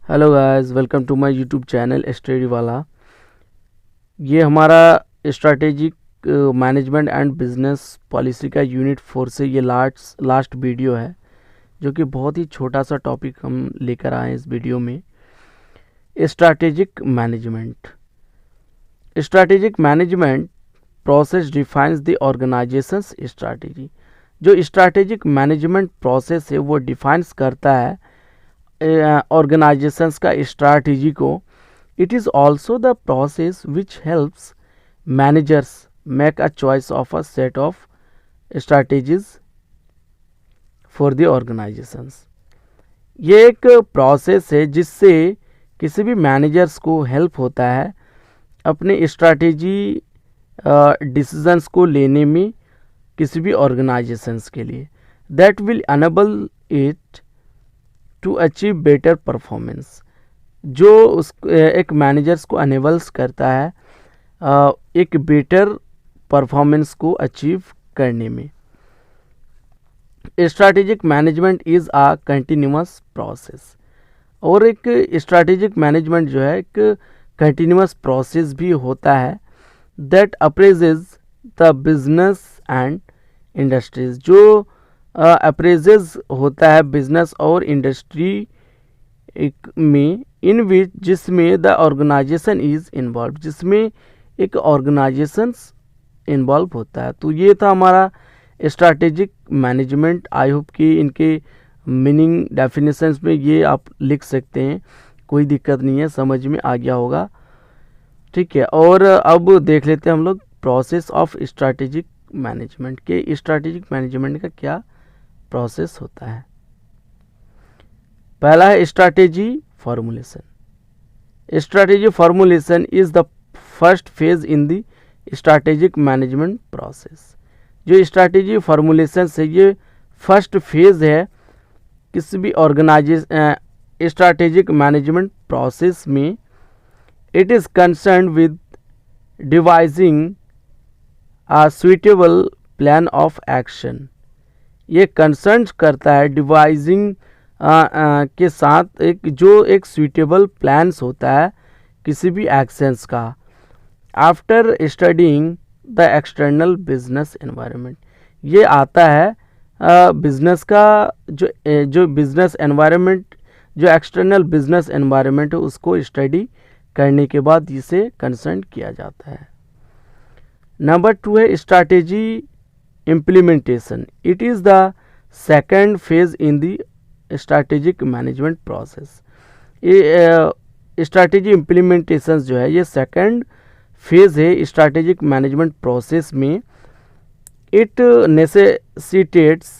Hello guys, welcome to my YouTube channel study वाला। ये हमारा strategic management and business policy का unit 4 से ये लास्ट वीडियो है, जो कि बहुत ही छोटा सा टॉपिक हम लेकर आए इस वीडियो में। Strategic management process defines the organisations strategy. जो स्ट्रैटेजिक मैनेजमेंट प्रोसेस है वो डिफाइंस करता है ऑर्गेनाइजेशंस का स्ट्रैटेजी को। It is also the process which helps managers make a choice of a set of strategies for the organisations. ये एक process है जिससे किसी भी मैनेजर्स को हेल्प होता है अपने स्ट्रैटेजी डिसीजंस को लेने में किसी भी ऑर्गेनाइजेशंस के लिए, that will enable it to achieve better performance. जो उस एक मैनेजर्स को अनेबल्स करता है एक बेटर परफॉर्मेंस को अचीव करने में। Strategic management is a continuous process. और एक स्ट्रैटेजिक मैनेजमेंट जो है एक कंटिन्यूअस प्रोसेस भी होता है that appraises the business and industries. जो अप्रेजेस होता है बिजनेस और इंडस्ट्री में, इन विच जिसमें द ऑर्गेनाइजेशन इज़ इन्वॉल्व, जिसमें एक ऑर्गेनाइजेशंस इन्वॉल्व होता है। तो ये था हमारा स्ट्रैटेजिक मैनेजमेंट। आई होप कि इनके मीनिंग डेफिनेशंस में ये आप लिख सकते हैं, कोई दिक्कत नहीं है, समझ में आ गया होगा। ठीक है, और अब देख लेते हैं हम लोग प्रोसेस ऑफ स्ट्रैटेजिक मैनेजमेंट के। स्ट्रैटेजिक मैनेजमेंट का क्या प्रोसेस होता है। पहला है strategy formulation. Strategy formulation is the first phase in the strategic management process. जो स्ट्रैटेजी फॉर्मुलेशन से ये फर्स्ट फेज है किसी भी ऑर्गेनाइजेशन स्ट्रैटेजिक मैनेजमेंट प्रोसेस में। It is concern with devising a suitable plan of action। ये concern करता है डिवाइजिंग के साथ एक suitable प्लान्स होता है किसी भी एक्शंस का। After studying the external business environment, ये आता है बिजनेस का जो बिजनेस एनवायरनमेंट, जो एक्सटर्नल बिजनेस एनवायरनमेंट है उसको स्टडी करने के बाद इसे कंसर्न किया जाता है। नंबर 2 है strategy implementation. It is the second phase in the strategic management process. ये स्ट्रैटेजी इम्प्लीमेंटेशन जो है ये सेकेंड फेज है स्ट्रैटेजिक मैनेजमेंट प्रोसेस में। It necessitates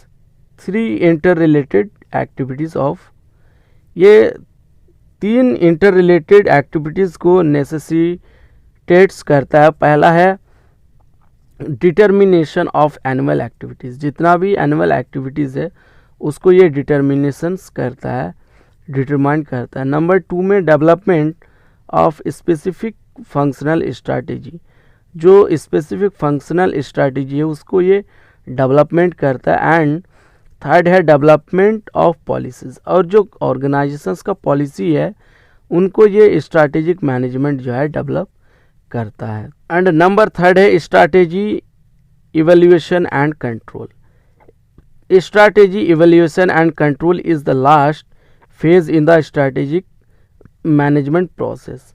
3 inter related activities of. ये 3 इंटर रिलेटेड एक्टिविटीज़ को नेसेसिटेट्स करता है। पहला है डिटर्मिनेशन ऑफ एनुअल एक्टिविटीज़। जितना भी एनुअल एक्टिविटीज़ है उसको ये डिटर्मिनेशंस करता है, डिटरमाइन करता है। नंबर 2 में development of specific functional strategy. जो स्पेसिफिक फंक्शनल स्ट्रैटेजी है उसको ये डेवलपमेंट करता है। एंड थर्ड है डेवलपमेंट ऑफ पॉलिसीज़। और जो ऑर्गेनाइजेशंस का पॉलिसी है उनको ये स्ट्रैटेजिक मैनेजमेंट जो है डेवलप करता है। एंड नंबर 3 है strategy evaluation and control. Strategy evaluation and control is the last phase in the strategic management process.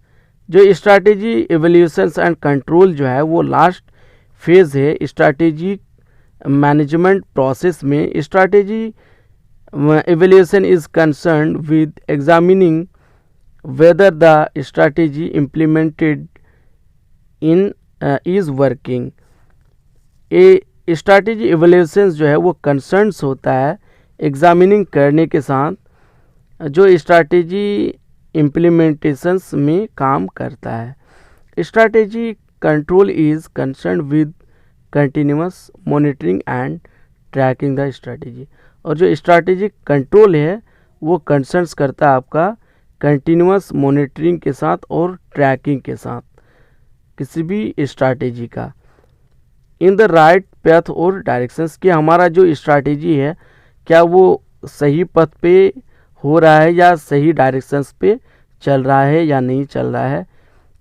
जो स्ट्रैटेजी इवैल्यूएशन एंड कंट्रोल जो है वो लास्ट फेज है स्ट्रैटेजी मैनेजमेंट प्रोसेस में। Strategy evaluation is concern with examining whether the strategy implemented in is working. A strategy evaluation जो है वो concerns होता है एग्जामिनिंग करने के साथ जो स्ट्रैटेजी इम्प्लीमेंटेशंस में काम करता है। Strategy control is concern with continuous monitoring and tracking the strategy. और जो स्ट्रैटेजी कंट्रोल है वो कंसर्न्स करता है आपका कंटिन्यूअस मॉनिटरिंग के साथ और ट्रैकिंग के साथ किसी भी स्ट्रैटेजी का। इन द राइट पैथ और डायरेक्शंस, कि हमारा जो स्ट्रैटेजी है क्या वो सही पथ पे हो रहा है या सही डायरेक्शंस पे चल रहा है या नहीं चल रहा है,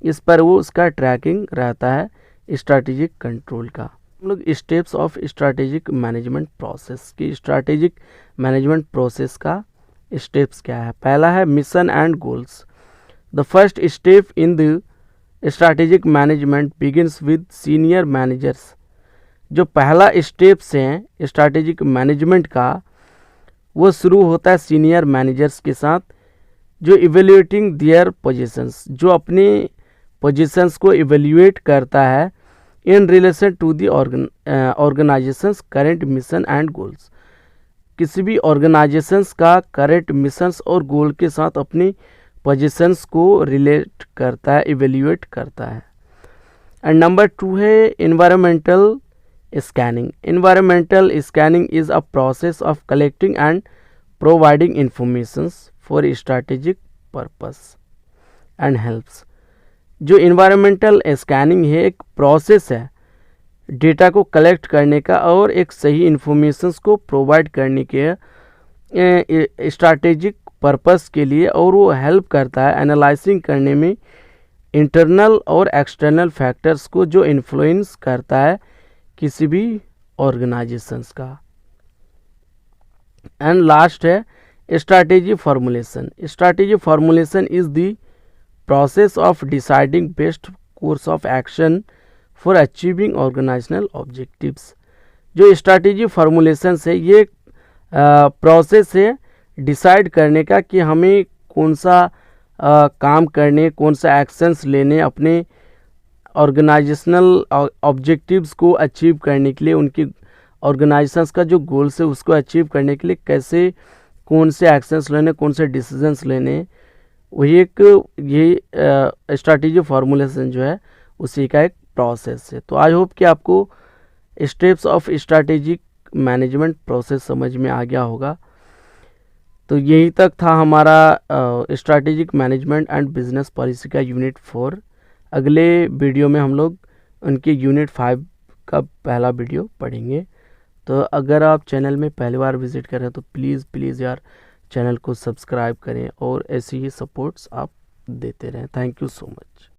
इस पर वो उसका ट्रैकिंग रहता है स्ट्रैटेजिक कंट्रोल का। हम लोग steps of strategic management process की, स्ट्रैटेजिक मैनेजमेंट प्रोसेस का स्टेप्स क्या है। पहला है mission and goals. The first step in the strategic management begins with senior managers. जो पहला स्टेप्स हैं स्ट्रैटेजिक मैनेजमेंट का, वो शुरू होता है सीनियर मैनेजर्स के साथ, जो इवेल्युएटिंग देयर पोजीशंस, जो अपनी पोजीशंस को इवेल्युएट करता है in relation to the organisation's current mission and goals. किसी भी ऑर्गेनाइजेशंस का करेंट मिशंस और गोल के साथ अपनी पोजीशंस को रिलेट करता है, इवेल्युएट करता है। एंड नंबर 2 है environmental scanning. Environmental scanning is a process of collecting and providing informations for strategic purpose and helps. जो इन्वायरमेंटल स्कैनिंग है एक प्रोसेस है डेटा को कलेक्ट करने का और एक सही इंफॉर्मेशंस को प्रोवाइड करने के स्ट्रैटेजिक पर्पस के लिए, और वो हेल्प करता है एनालाइजिंग करने में इंटरनल और एक्सटर्नल फैक्टर्स को जो इन्फ्लुएंस करता है किसी भी ऑर्गेनाइजेशंस का। एंड लास्ट है strategy formulation. Strategy formulation is the process of deciding best course of action for achieving organisational objectives. जो स्ट्रैटेजी फॉर्मुलेशन है ये प्रोसेस है डिसाइड करने का कि हमें कौन सा काम करने, कौन सा एक्शंस लेने अपने ऑर्गेनाइजेशनल ऑब्जेक्टिव्स को अचीव करने के लिए, उनकी ऑर्गेनाइजेशंस का जो गोल्स है उसको अचीव करने के लिए कैसे कौन से एक्शंस लेने, कौन से डिसीजंस लेने, वही एक ये स्ट्रैटेजी फॉर्मुलेशन जो है उसी का एक प्रोसेस है। तो आई होप कि आपको steps of strategic management process समझ में आ गया होगा। तो यही तक था हमारा strategic management and business policy का यूनिट 4। अगले वीडियो में हम लोग उनके यूनिट 5 का पहला वीडियो पढ़ेंगे। तो अगर आप चैनल में पहली बार विजिट करें तो प्लीज़ यार चैनल को सब्सक्राइब करें और ऐसी ही सपोर्ट्स आप देते रहें। Thank you so much.